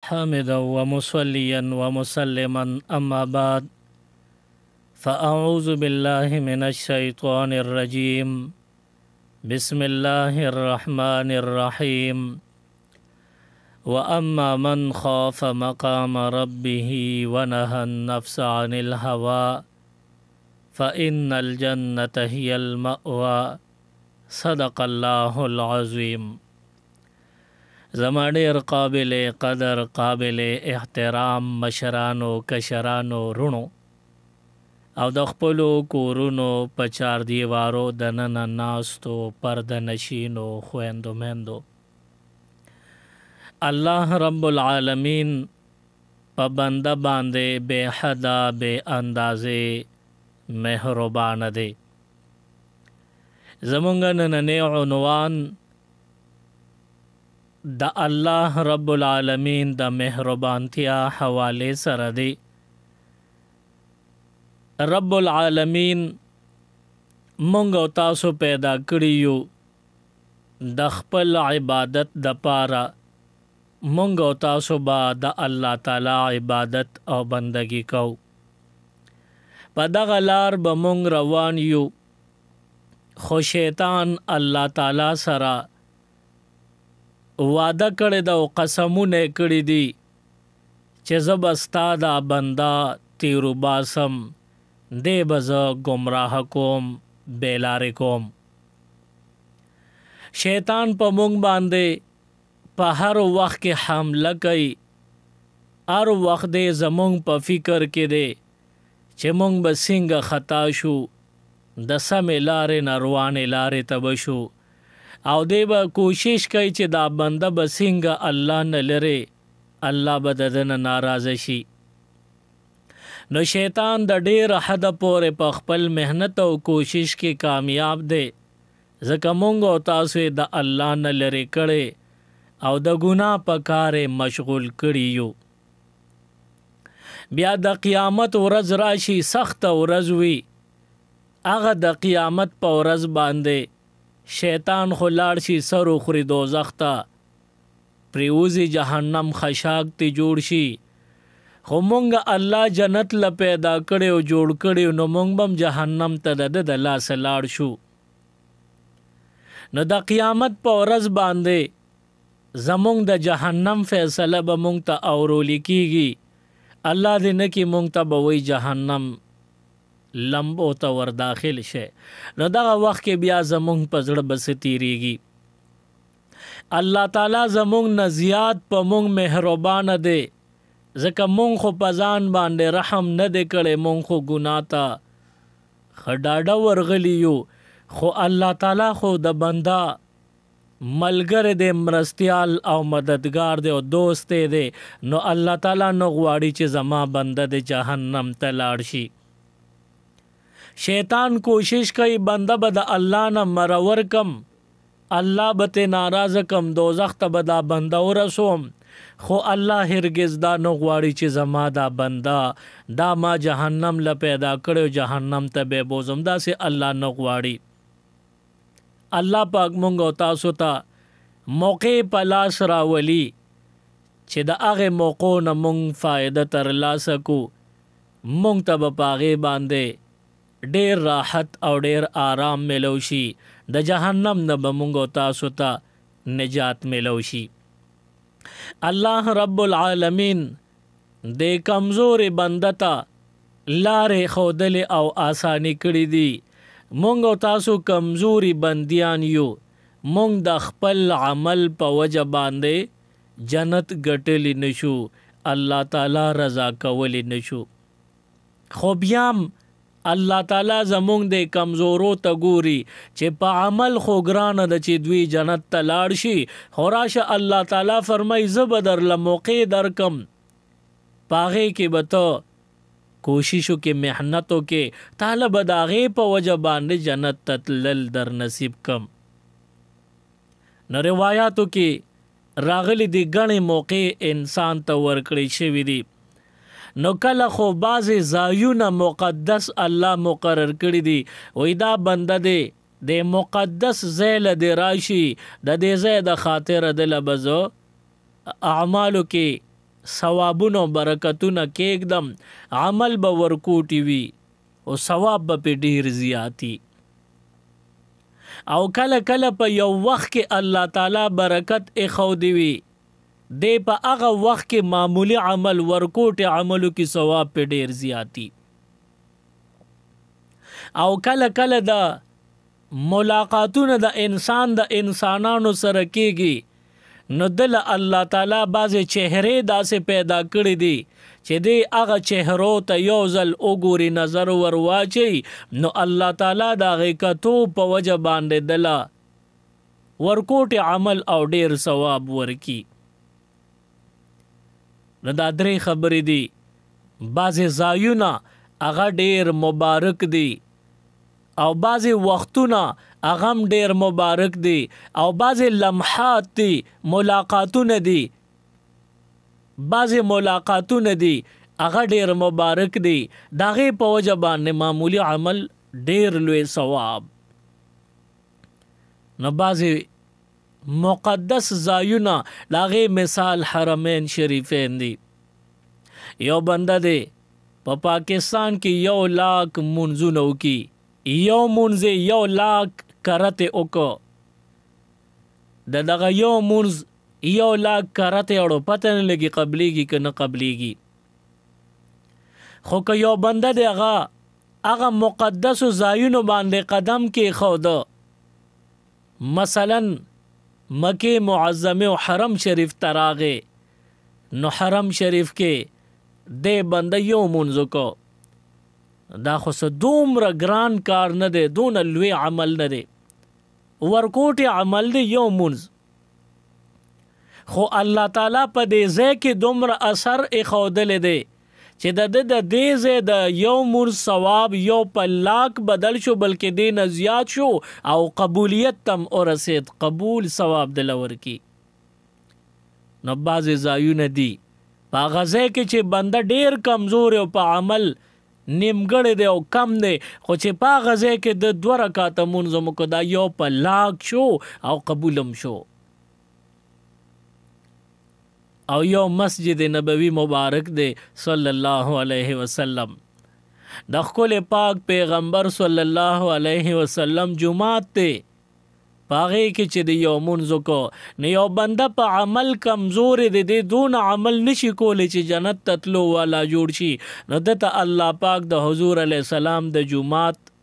حامدا ومصليا ومسلما أما بعد فأعوذ بالله من الشيطان الرجيم بسم الله الرحمن الرحيم وأما من خاف مقام ربه ونهى النفس عن الهوى فإن الجنة هي المأوى صدق الله العظيم. زما ډیر قابل قدر قابل احترام مشرانو کشرانو رونو او د خپلو کورونو په چار دیوارو دننه ناستو پرده نشینو خویندو میندو، الله رب العالمین په بنده باندې بے حدا بے اندازې مهربان دی. زمونږ نننی عنوان د الله رب العالمین د مهربانتیا حواله سره دی. رب العالمین مونږ او تاسو پیدا کړی یو د خپل عبادت د پاره. مونږ او تاسو به د الله تعالی عبادت او بندگی کو. په دغه لار به مونږ روان یو، خو شیطان الله تعالی سره وعده کړی ده او قسمونه کړي دي چې زه به ستا دا بنده تیرو باسم، دی به زه ګمراه کوم، بېلارې کوم. شیطان په مونږ باندې په هر وخت کې حمله کوي. هر وخت دی زمونږ په فکر کې دی چې مونږ به څنګه خطا شو، د سمې لارې نه روانې لارې ته به شو، او دی به کوشش کوي چې دا بنده به څنګه الله نه لري، الله به د ده نه ناراضه شي. نو شیطان د ډېر حده پورې په خپل محنت او کوشش کې کامیاب دی، ځکه مونږ او تاسو یې د الله نه لرې کړی او د ګناه په کار مشغول کړي یو. بیا د قیامت ورځ راشي، سخته ورځ وي. هغه د قیامت په ورځ باندې شیطان خو لاړ شي سر وخوري دوزخ ته، پریوزي جهنم خشاک تی جوړ شي. خو مونږ الله جنت له پیدا کړی او جوړ کړی، نو مونږ بم جهنم ته د لاسه لاړ شو. نو د قیامت په ورځ باندې زمونږ د جهنم فیصله به مونږ ته اورولی کیږي. الله دې نه کي مونږ ته به وایي جهنم لمبو ته ور داخل شه. نو دغه وخت کې بیا زمونږ په زړه بس تیریږي. الله تعالی زمونږ نه زیات په مونږ مهربان دی، ځکه مونږ خو په ځان باندې رحم نه دی کړی، مونږ خو ګناه ته ښه ډاډه ورغلي یو. خو الله تعالی خو د بنده ملګری دی، مرستیال او مددگار دی او دوست دی. نو الله تعالی نه غواړي چې زما بنده د جهنم ته لاړ شي. شیطان کوشش کوي بنده به د الله نه مرور کم، الله به ته ناراضه کم، دوزخ ته به دا بنده ورسوم. خو الله هرگز دا نه غواړي چې زما دا بنده دا ما جهنم له پیدا کړو جهنم ته به بوزم. داسې الله نه غواړي. الله پاک مونږ او تاسو ته موقع په لاس راولي چې د هغې موقعو نه مونږ فایده ترلاسه کو. مونږ ته به په هغې باندې ډیر راحت او ډیر آرام ملو شي، د جهنم نه به مونږ او تاسو ته نجات ملو شي. الله رب العالمین د کمزورې بنده ته لارې ښودلې او آساني کړي دي. مونږ او تاسو کمزوري بندیان یو، مونږ د خپل عمل په وجه باندې جنت ګټلی نشو، الله تعالی رضا کولی نشو. خو بیام الله تعالی زمونږ د کمزورو ته ګوري چې په عمل خو ګرانه ده چې دوی جنت ته لاړ شي. خو راشه الله تعالی فرمایي زه به درله موقع درکم، په هغې کې به ته کوششو کې محنتو کې تعالی به د هغې په وجه باندې جنت ته تلل در نصیب کم. نو روایاتو کې راغلی دی ګڼې موقع انسان ته ورکړی شوي دي. نو کله خو بعضې ځایونه مقدس الله مقرر کړي دي، وایي دا بنده دی د مقدس ځای له دې راشي، د دې ځای د خاطره دله به زه اعمالو کې ثوابونو برکتونه کېږدم عمل به ورکوټي وي او ثواب به پې ډېر زیاتی او کله کله په یو وخت کې الله تعالی برکت ایښودی وي دی په هغه وخت کې معمولی عمل ورکوټي عملو کې ثواب پې ډېر زیاتی او کله کله د ملاقاتونه د انسان د انسانانو سره کېږي نو دل الله تعالی بعضې چهرې داسې پیدا کړي دي چې دی هغه چهرو ته یو ځل وګوري نظر ور واچي نو الله تعالی د هغې کتو په وجه باندې دله ورکوټې عمل او ډیر ثواب ورکي نو دا درې خبرې دي بعضې ځایونه هغه ډیر مبارک دي او بعضی وختونه هغه هم ډیر مبارک دي او بعضی لمحات دي ملاقاتونه دي بعضی ملاقاتونه دي هغه ډیر مبارک دي د هغې په وجه باندې معمولی عمل ډیر لوی ثواب نو بعضی مقدس ځایونه د هغې مثال حرمین شریفین دي یو بنده دی په پاکستان کې 1 لاک منځونه وکي یو منځ 1 لاک کرته وکړو د دغه یو منځ 1 لاک کرته اړو پته نه لګي قبليږي که نه قبليږي خو که یو بنده دی هغه مقدسو ځایونو باندې قدم کېښوده مثلا مکې معظمه او حرم شریف ته راغې نو حرم شریف کې دی بنده یو منځ وکړو دا خو څه دومره ګران کار نه دی دونه لوی عمل نه دی ورکوټي عمل دی یو منځ خو الله تعالی په دې ځای کې دومره اثر ایښودلی دی چې د دې ځای د یو منځ ثواب یو په لاک بدل شو بلکې دې نه زیات شو او قبولیت تم ورسید قبول ثواب دله ورکي نو بعضې ځایونه دي په هغه ځای کې چې بنده ډېر کمزور او په عمل نیمګړی دی او کم دی خو چې په هغه ځای کې د 2 رکعاته مونځ وکړو دا یو په لاک شو او قبولم شو او یو مسجد نبوي مبارک دی صلی الله علیه وسلم د ښکلي پاک پیغمبر صلی الله علیه وسلم جماعت دی پاغې کې چې د یو منځ وکړو نو یو بنده په عمل کمزورې دی دی دون عمل نشي کولی چې جنت ته تلو والا جوړ شي نو دته الله پاک د حضور علیه السلام د جماعت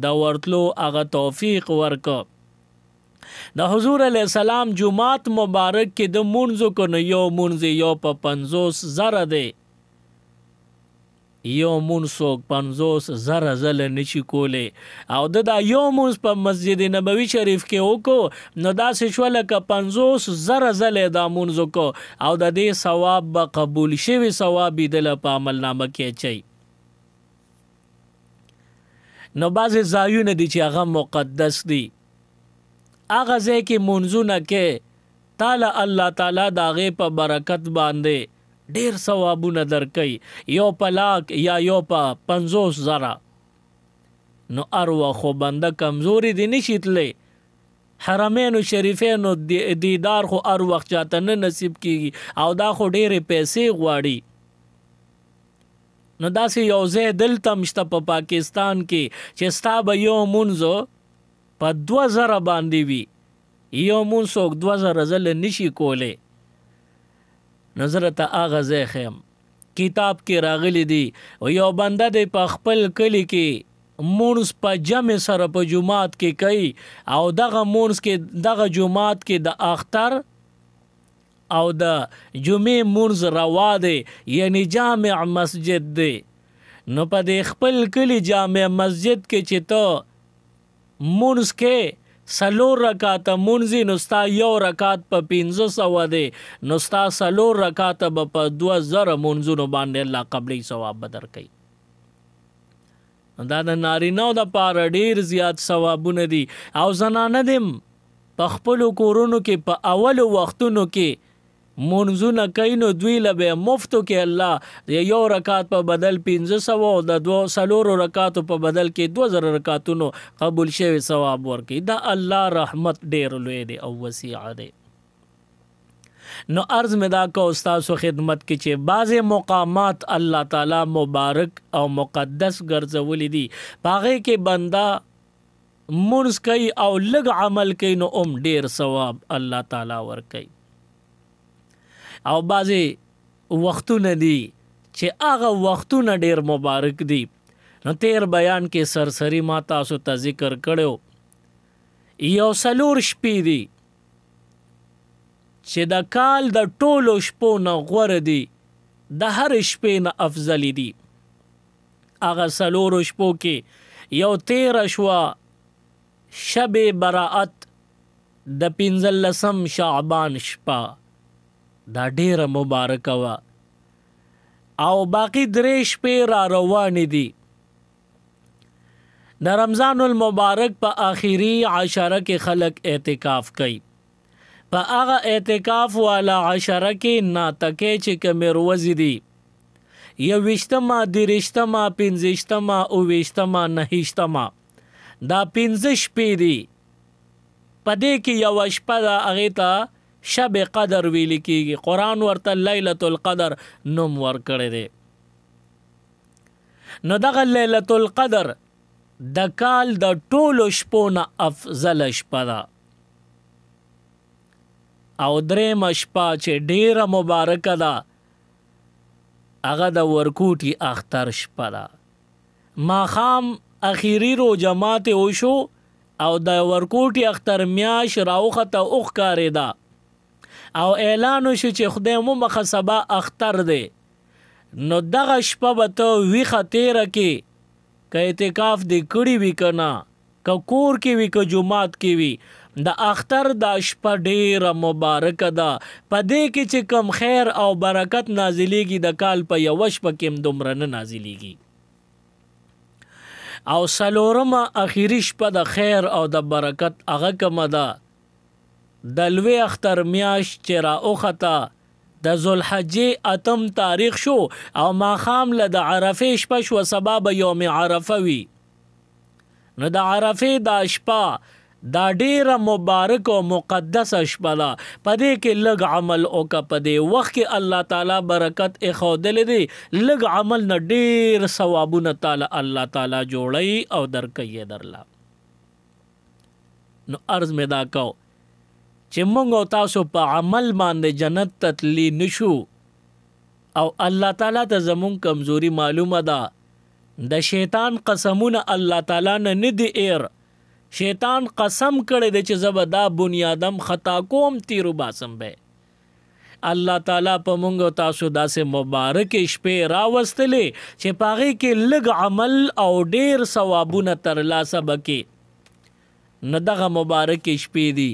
د ورتلو هغه توفیق ورکړه د حضور علیه السلام جماعت مبارک کې د منځ وکړو نو یو منځ یو په 50,000 دی یو مونځ 50,000 ځله نشي کولی او دا یو مونځ په مسجد نبوي شریف کې وکړو نو داسې شوله که 50,000 ځله دا مونځ وکړو او د دې ثواب به قبول شوي ثواب یې دله په عملنامه کې اچوي نو بعضې ځایونه دي چې هغه مقدس دي هغه ځای کې مونځونه کې تاله الله تعالی د هغې په برکت باندې ډیر ثوابونه درکوي یو په لاک یا یو په 50,000 نو اروا خو بنده کمزوري دی نشي تلی حرمینو شریفینو دیدار خو ار وخت چاته نه نصیب کیږي او دا خو ډیرې پیسې غواړي نو داسې یو ځای دلته شته په پاکستان کې چې ستا به یو مونځ په 2,000 باندې وي یو مونځ څوک 2,000 ځله نشي کولی نظر ته هغه ځای ښیم کتاب کې راغلی دی او یو بنده دی په خپل کلي کې مونځ په جمع سره په جماعت کې کوي او دغه مونځ کې دغه جماعت کې د اختر او د جمعې مونځ روا دی یعنی جامع مسجد دی نو په دې خپل کلي جامع مسجد کې چې ته مونځ کې 4 رکعاته مونځي نو ستا یو رکعت په 500 دی نو ستا 4 رکعاته به په 2,000 مونځونو باندې الله قبلي ثواب به درکوي دا د نارینهو دپاره ډېر زیات ثوابونه دي او زنانه دې په خپلو کورونو کې په اولو وختونو کې مونځونه کوي نو دوی له به مفتو کې الله یو رکعت په بدل 500 او د 4 رکعاتو په بدل کې 2,000 رکعتونو قبول شوی ثواب ورکوي دا الله رحمت ډېر لوی دی او وسیع دی نو عرض میں دا کو استاسو خدمت کې چې بعض مقامات الله تعالی مبارک او مقدس ګرځولي دي پاغه کې بندا منځ کوي او لږ عمل کوي نو ډیر ثواب الله تعالی ور کوي او بعضی وختونه دي چې هغه وختونه ډیر مبارک دي نو تیر بیان کې سرسری ما تاسو ته ذکر کړو یو سلور شپې دي چې د کال د ټولو شپو نه غوره دي د هر شپې نه افضل دي هغه سلور شپو کې یو 13 شوا شب براءت د 15 شعبان شپه دا ډیره مبارکه وا او باقی 3 شپې را روان دي د رمضان المبارک په آخري عشره کې خلق اعتکاف کوي په هغه اعتکاف والا عشره کې ناتکې چې کمر وزدي یو وشتما درشتما پنځشتما او وشتما نهشتما دا 15 شپې دي پدې کې یو شپه دا هغه ته شب قدر ویل کېږي قرآن ورته لیلۃ القدر نوم ورکړی دی نو دغه لیلۃ القدر د کال د ټولو شپو نه افضل شپه ده او درېم شپه چې ډیره مبارکه ده هغه د ورکوټي اختر شپه ده ماښام اخیری رو جماعت وشو او د ورکوټي اختر میاش راوخته وښکارېده او اعلان وشو چې خدای مو مخه سبا اختر دی نو دغه شپه به ته ویښه تیره کې که اعتکاف دې کړي وي که نه که کور کې وي که جومات کې وي د اختر د شپه ډیره مبارکه ده په دې کې چې کم خیر او برکت نازلیږي د کال په یو شپه کې هم دومره نه نازلیږي او څلورمه اخیری شپه د خیر او د برکت هغه کومه ده د لوی اختر میاشت چې راوخته د ذوالحجې 8 تاریخ شو او ماښام له د عرفې شپه شوه سبا به یوم عرفه وي نو د عرفې دا شپه دا ډیره مبارک او مقدس شپه ده په دې کې لږ عمل وکړه په دې وخت کې الله تعالی برکت ایښودلی دی لږ عمل نه ډیر ثوابونه تعالی الله تعالی جوړوي او درکوي درله نو عرض مې دا کو چې موږ او تاسو په عمل باندې جنت ته تللی نشو او الله تعالی ته زموږ کمزوري معلومه ده د شیطان قسمونه الله تعالی نه دی ایر شیطان قسم کړی دی چې زه به دا بنیادم خطا کوم تیرو باسم به الله تعالی په موږ تاسو داسې مبارک شپې راوستلې چې په هغې کې لږ عمل او ډیر ثوابونه ترلاسه بکې نو دغه مبارک شپې دي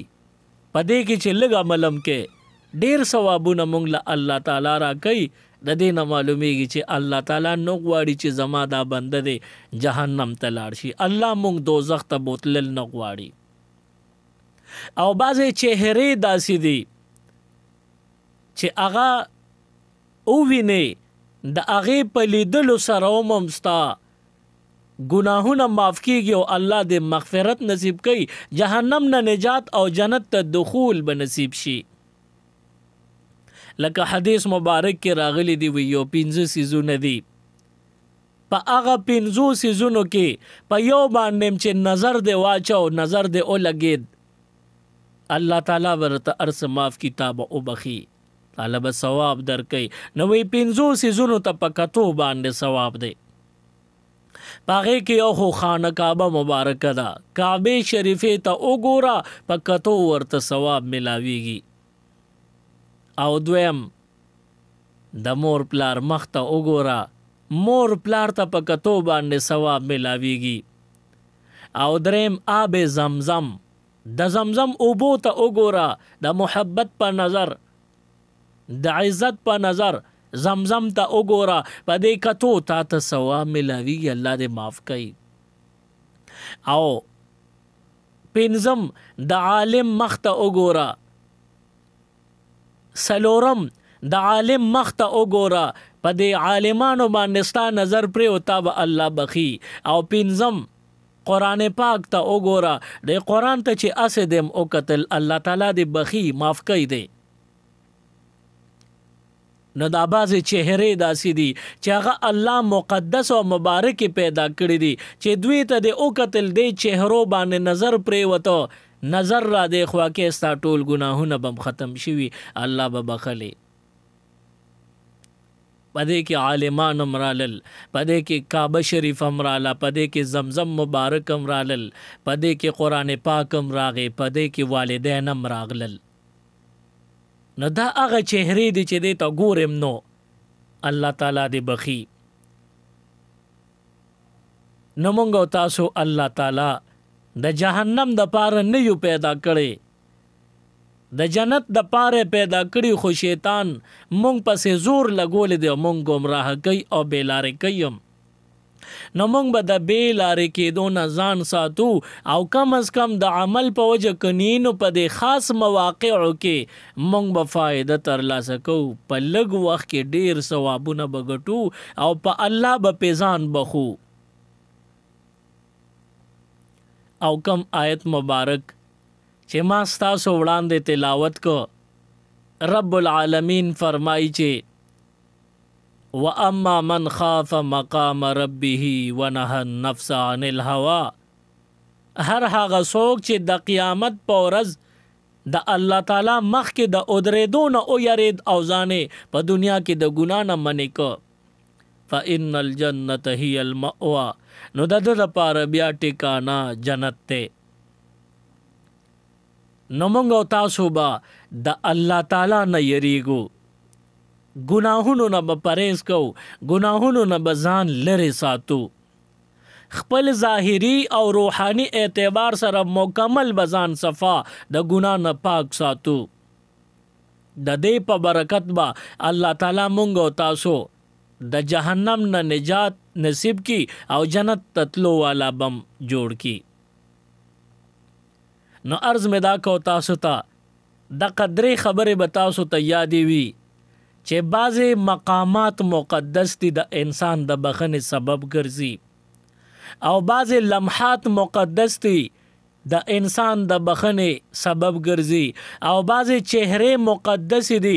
په دې کې چې لږ عملم کې ډیر ثوابونه موږ له الله تعالی را کوي د دې نه معلومیږي چې الله تعالی نو غواړي چې زما دا بنده دی جهنم ته لاړ شي الله موږ دوزخ ته بوتلل نه غواړي او بعضې چهرې داسې دي چې هغه ووینې د هغې په لیدلو سره هم ستا ګناهونه معاف کیږي او الله دې مغفرت نصیب کوي جهنم نه نجات او جنت ته دخول به نصیب شي لکه حدیث مبارک کې راغلی دی وی یو 15 سیزونه دي په هغه 15 سیزونو کې په یو باندې چې نظر دی واچو نظر دی او لګید الله تعالی ورته ارس معاف کتاب او بخي تعالی به ثواب درکې نو وی 15 سیزونو ته پکاتو باندې ثواب دی پاغه کې یو خو خانه کعبه مبارکه ده کعبه شریفه ته وګوره پکاتو ورته ثواب ملاويږي او دویم د مور پلار مخ ته وګوره مور پلار ته په کتو باندې ثواب ملاویږي او دریم آب زمزم د زمزم اوبو ته وګوره د محبت په نظر د عزت په نظر زمزم ته وګوره په دې کتو تا ته ثواب ملاویږي الله دې معاف کړي او پنځم د عالم مخ ته وګوره سلورم د عالم مخ ته وګوره په دې عالمانو باندې ستا نظر پرې او تا به الله بخي او پنځم قرآن پاک ته وګوره د قرآن ته چې اسې دیم او قتل الله تعالی دې بخي معاف کوي دی نو دا بعضې چهرې داسې دي چې هغه الله مقدس او مبارک پیدا کړي دي چې دوی ته د وکتل دې چهرو باندې نظر پرېوته نظر را دی خوا کې ستا ټول ګناهونه به ختم شوي الله به بخلي پدې کې عالمان هم رالل پدې کې کعبه شریف هم راله پدې کې زمزم مبارک هم رالل پدې کې قرآن پاک هم راغی پدې کې والدین هم راغلل نو دا هغه چهرې دي چې دې ته ګورم نو الله تعالی دې بخي نو مونږ او تاسو الله تعالی د جهنم د پاره نه یو پیدا کړي د جنت د پاره پیدا کړي خو شیطان مونږ پسې زور لګول دی مونږ گمراه کوي او بیلارې کوي نو مونږ به د بیلارې کېدو نه ځان ساتو او کم از کم د عمل په وجه کنینو په دې خاص مواقعو کې مونږ به فایده ترلاسه کوو په لږ وخت کې ډیر ثوابونه به ګټو او په الله به پیزان بخو او کم آیت مبارک چې ما ستاسو وړاندې تلاوت کو رب العالمین فرمایي چې واما من خاف مقام ربه ونهى النفس عن الهوى هر هغه څوک چې د قیامت په ورځ د الله تعالی مخ کې د اودریدو نه او یرید او ځانې په دنیا کې د ګنا نه منې کو فإن الجنة هي المأوى نو د دې لپاره بیا ټکانا جنت ته نو موږ او تاسو به د الله تعالی نه یریږو ګناهونو نه به پرهیز کوو ګناهونو نه به ځان لرې ساتو خپل ظاهري او روحاني اعتبار سره مکمل به ځان صفا د ګناه نه پاک ساتو د دې په برکت به الله تعالی موږ او تاسو د جهنم نه نجات نصیب کی او جنت تتلو والا بم جوړ کی نو عرض میں دا کو تاسو ته د قدرې خبره به تاسو ته یادې وي چې بعضې مقامات مقدس دي د انسان د بخنې سبب ګرځي او بعضې لمحات مقدس دي د انسان د بخنې سبب ګرځي او بعضې چهرې مقدس دي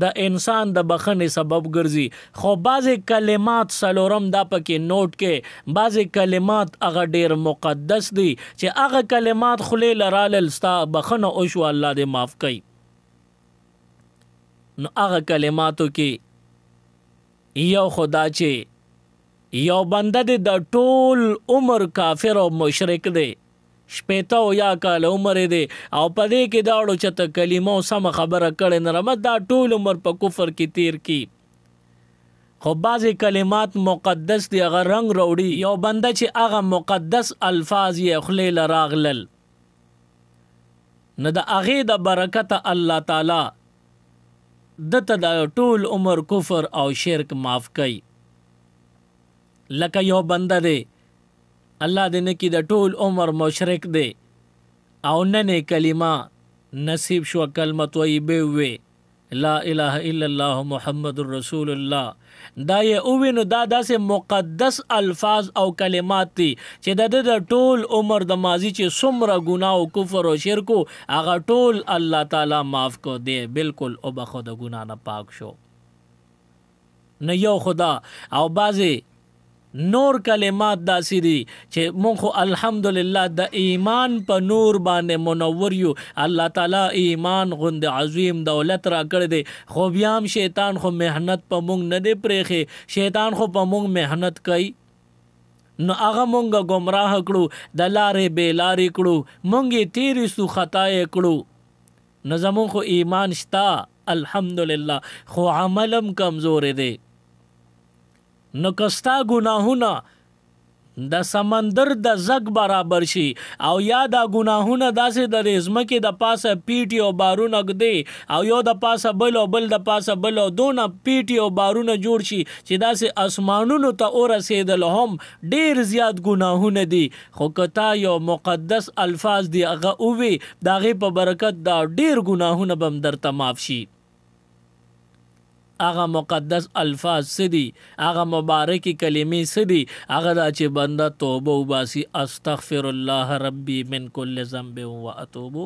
د انسان د بخنې سبب ګرځي خو بعضې کلمات څلورم دا پکې نوٹ کې بعضې کلمات هغه ډېر مقدس دي چې هغه کلمات خولې لرالل ستا بخنه وشو الله دې معاف کوي نو هغه کلماتو کې یو خدا چې یو بنده دې د ټول عمر کافر او مشرک دی شپېته او یا کال عمر دی او په دې کې دا اړو چې ته کلمه او سمه خبره کړې نه رحمت دا ټول عمر په کفر کې تیر کی خو بعضې کلمات مقدس دی هغه رنګ راوړي یو بنده چې هغه مقدس الفاظ یې خولې له راغلل نو د هغې د برکته الله تعالی دته د ټول عمر کفر او شرک معاف کوي لکه یو بنده دی الله دې نه کړي د ټول عمر مشرک دی او ننې کلمه نصیب شو کلمه طیبه وې لا اله الا الله محمد رسول الله دا یې اووې نو دا داسې مقدس الفاظ او کلمات دي چې د ټول عمر د ماضي چې څومره ګناه او کفر او شرکو هغه ټول الله تعالی معاف کو دی بالکل او بخو د ګناه نه پاک شو نه یو خدا او بعضې نور کلمات داسې دي چې مونږ خو الحمدلله د ایمان په نور باندې منور یو الله تعالی ایمان غوند عظیم دولت را کړی دی خو بیا هم شیطان خو محنت په مونږ نه دی پرېښی شیطان خو په مونږ محنت کوي نو هغه مونږ ګمراه کړو د لارې بې لارې کړو مونږ یې تیرې سو خطا یې کړو نو زمونږ خو ایمان شته الحمدلله خو عملم کمزور دی نو کستا ګناهونه د سمندر د زګ برابر شي او یا دا ګناهونه داسې د ځمکې د پاسه پیټي او بارونه ږدي او یو د پاسه بل او بل د پاسه بل او دونه پیټي او بارونه جوړ شي چې داسې اسمانونو ته ورسېدل هم ډېر زیات ګناهونه دي خو که تا یو مقدس الفاظ دی هغه ووي د هغې په برکت دا ډېر ګناهونه به هم درته معاف شي هغه مقدس الفاظ سدي هغه مبارکی کلمې سدي هغه دا چې بنده توبه وباسي استغفر الله ربي من كل ذنب واتوب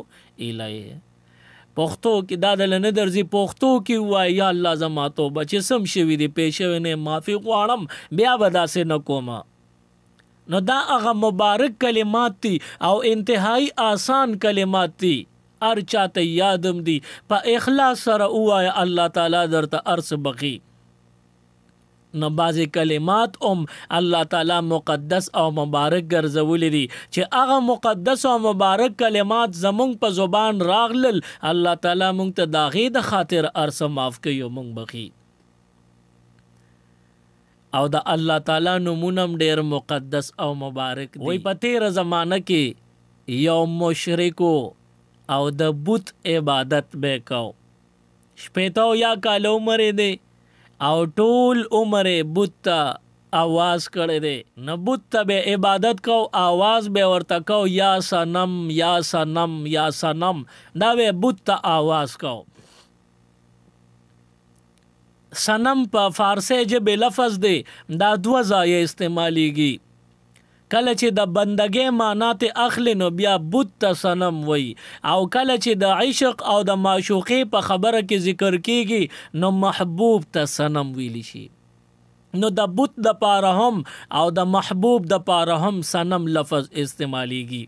الیه پښتو کې دا دل نه درځي پښتو کې وای یا الله زما توبه چې سم شوي دي پېښوي نه معافي غواړم بیا به داسې نه کوم. نو دا هغه مبارک کلمات دي او انتهایی آسان کلمات دي هر چاته یادم دي په اخلاص سره وای الله تعالی درته ارس بخي. نو بعضی کلمات الله تعالی مقدس او مبارک ګرځولې دي چې هغه مقدس او مبارک کلمات زمونږ په زبان راغلل الله تعالی مونږ ته د هغې د خاطر ارس معاف کوي او مونږ بخي. او د الله تعالی نومونه ډېر مقدس او مبارک دي. وای په تېره زمانه کې یو مشرکو او د بت عبادت به کو 80 یا کال عمر دی او ټول عمر بت ته आवाज کړی دی. نه بت ته به عبادت کو आवाज به ورته کو یا صنم یا صنم یا صنم دا به بت ته आवाज کو. صنم په فارسی ژبې لفظ دی دا 2 ځایه استعمالیږي. کله چې د بندګۍ معنا ته اخلي نو بیا بت ته صنم وي او کله چې د عشق او د معشوقې په خبره کې ذکر کیږي نو محبوب ته صنم ویلی شي. نو د بت د پاره هم او د محبوب د پاره هم صنم لفظ استعمالیږي.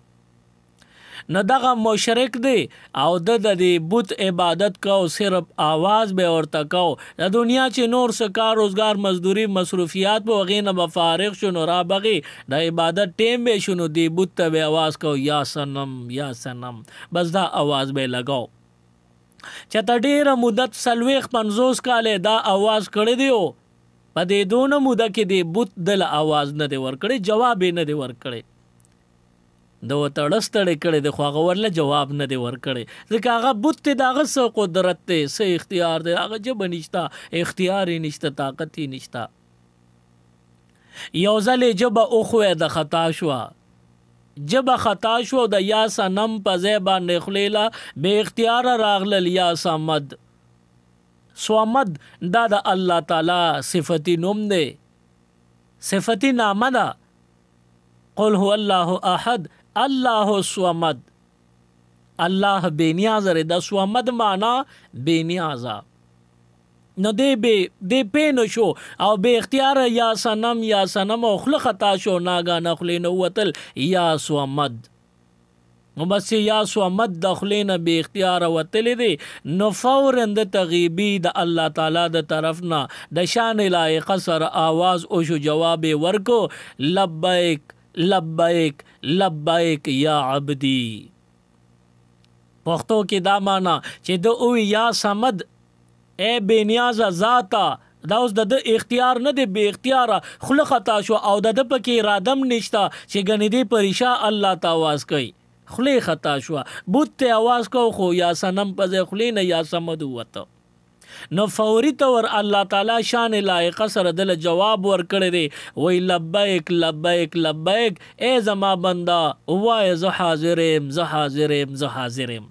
نو دغه مشرک دی او د بت عبادت کو صرف आवाज به ورته کو د دنیا چې نور څه کار روزګار مزدوری مصروفیات به غینه به فارغ شنو را بغي د عبادت ټیم به شنو دی بت ته به आवाज کو یا صنم یا صنم بس دا आवाज به لگاو. چې ډیره مدت 50 کال دا आवाज کړی دیو په دې دونه موده کې دی بت دل आवाज نه دی ور کړی جواب نه دی ور کړی. د وتړستړې کړي د خو هغه ورله جواب نه دی ورکړي ځکه هغه بت ته دغه څه قدرت دی څه اختیار دی هغه ژبه نشته اختیار یې نشته طاقت یې نشته. یو ځل یې ژبه وښویه د خطا شوه ژبه خطا شو د یا صنم په ځای باندې خلیله بې اختیاره راغلل یا صمد. صمد دا د الله تعالی صفتی نوم دی صفتی نامه ده. قل هو الله احد الله الصمد الله بے نیاز ر د صمد معنا بے نیازا. نو دی پینو شو او بے اختیار یا صنم او خلق خطا شو ناگا نخلین وتل یا صمد. نو بس یا صمد دخلین بے اختیار وتل دی نو فورا د تغیبی د الله تعالی د طرفنا د شان لایق سر आवाज او شو جواب ورکو لبیک لبیک لبیک یا عبدی. پښتو کې دا معنا چې د او یا صمد اے بے نیاز ذاتا دا اوس د اختیار نه دی بے اختیار خلق خطا شو او د پکې ارادم نشتا چې غنی دی پریشا الله ته आवाज کوي خلی خطا شو بت ته आवाज کو خو یا صنم په خلی نه یا صمد وته. نو فوری طور الله تعالی شان لایق سره دل جواب ور کړی دی وی لبیک لبیک لبیک اے زما بندا وای ز حاضرم ز حاضرم ز حاضرم.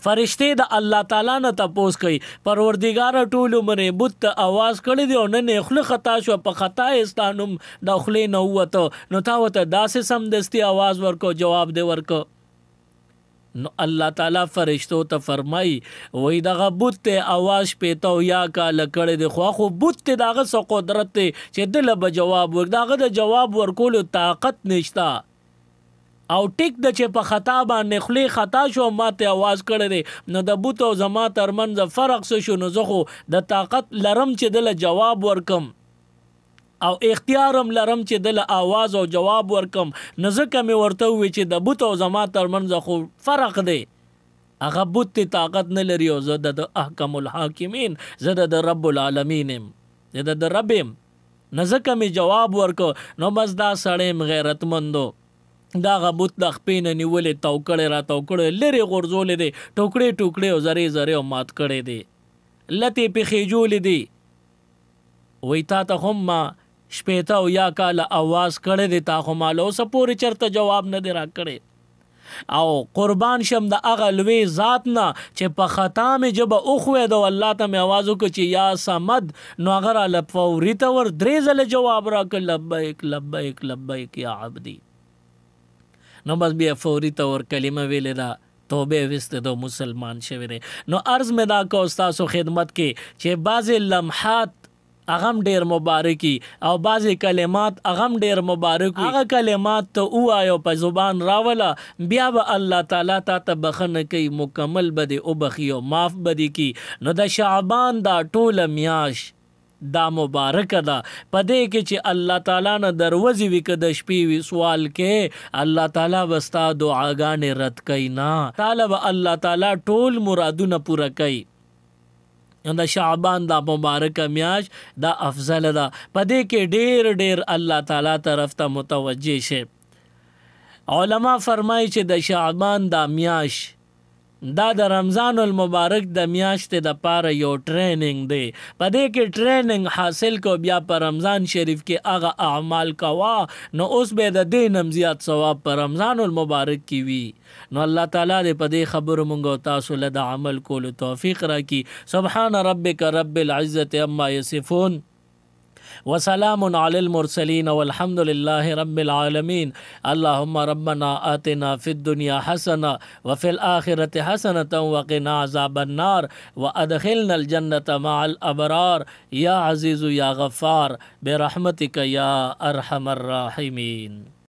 فرشته د الله تعالی نه تپوس کوي پروردگار ټول عمر بت आवाज کړی دی او نه خلق خطا شو په خطا استانم د خلی نه وته نو تا وته داسې سم دستی आवाज ورکو جواب دی ورکو. نو الله تعالی فرشتو ته فرمای وای دغه بت ته आवाज پیتو یا کال کړي د خو بت ته دغه سو قدرت ته چې دل به جواب ورک دغه د جواب ورکول طاقت نشتا او ټیک د چې په خطا باندې خلی خطا شو ماته आवाज کړي نو د بت او زما ترمنځ فرق څه شو نو زه خو د طاقت لرم چې دل جواب ورکم او اختیارم لرم چې دل आवाज او جواب ورکم نو ځکه مې ورته وی چې د بت او زما ترمنځ خو فرق دی هغه بت طاقت نه لري او زه د احکم الحاکمین زه د رب العالمین زه د ربم نو ځکه مې جواب ورکو نو بس دا سړی غیرتمندو دا غبوت د خپینه نیولې توکړې را توکړې لری غرزولې دي ټوکړې ټوکړې او زری زری او مات کړې دي لته په خېجولې دي وای تا ته هم ما شپېته او یا کال आवाज کړی دی تا خو مالو سپورې چرته جواب نه دی را کړی او قربان شم د هغه لوی ذات نه چې په خطا مې ژبه وښویده او الله ته مې آواز وکړو چې یا صمد نو هغه راله فوري طور 3 ځله جواب راکړ لبیک لبیک لبیک یا عبدي. نو بس بیا فوري طور کلمه ویلې ده توبه وست دو مسلمان شوی دی. نو عرض می دا کو تاسو خدمت کې چې بعض لمحات اغم ډیر مبارکی او بعضی کلمات اغم ډیر مبارک هغه کلمات ته وایو په زبان راولا بیا به الله تعالی ته بخنه کوي مکمل بده او بخیو معاف بده کی. نو د شعبان دا ټول میاش دا مبارک دا پدې کې چې الله تعالی نه دروازې وک د شپې وی سوال کې الله تعالی وستا دعاګانې رد کینا طالب الله تعالی ټول مرادونه پوره کوي. دا شعبان دا مبارک میاش دا افضل دا پدې کې ډیر الله تعالی طرف ته متوجه شه. علما فرمایي چې د شعبان دا میاش دا د رمضان المبارک د میاشتې د پاره یو ټریننګ دی. پدې کې ټریننګ حاصل کو بیا په رمضان شریف کې هغه اعمال کوا نو اوس به د دې نم زیات ثواب په رمضان المبارک کې وي. نو الله تعالی دې په دې خبرو مونږ تاسو له د عمل کولو توفیق راکړي. سبحان ربک رب العزة عما یصفون وسلام على المرسلين والحمد لله رب العالمين. اللهم ربنا آتنا في الدنيا حسنة وفي الآخرة حسنة وقنا عذاب النار وأدخلنا الجنة مع الأبرار يا عزيز يا غفار برحمتك يا أرحم الراحمين.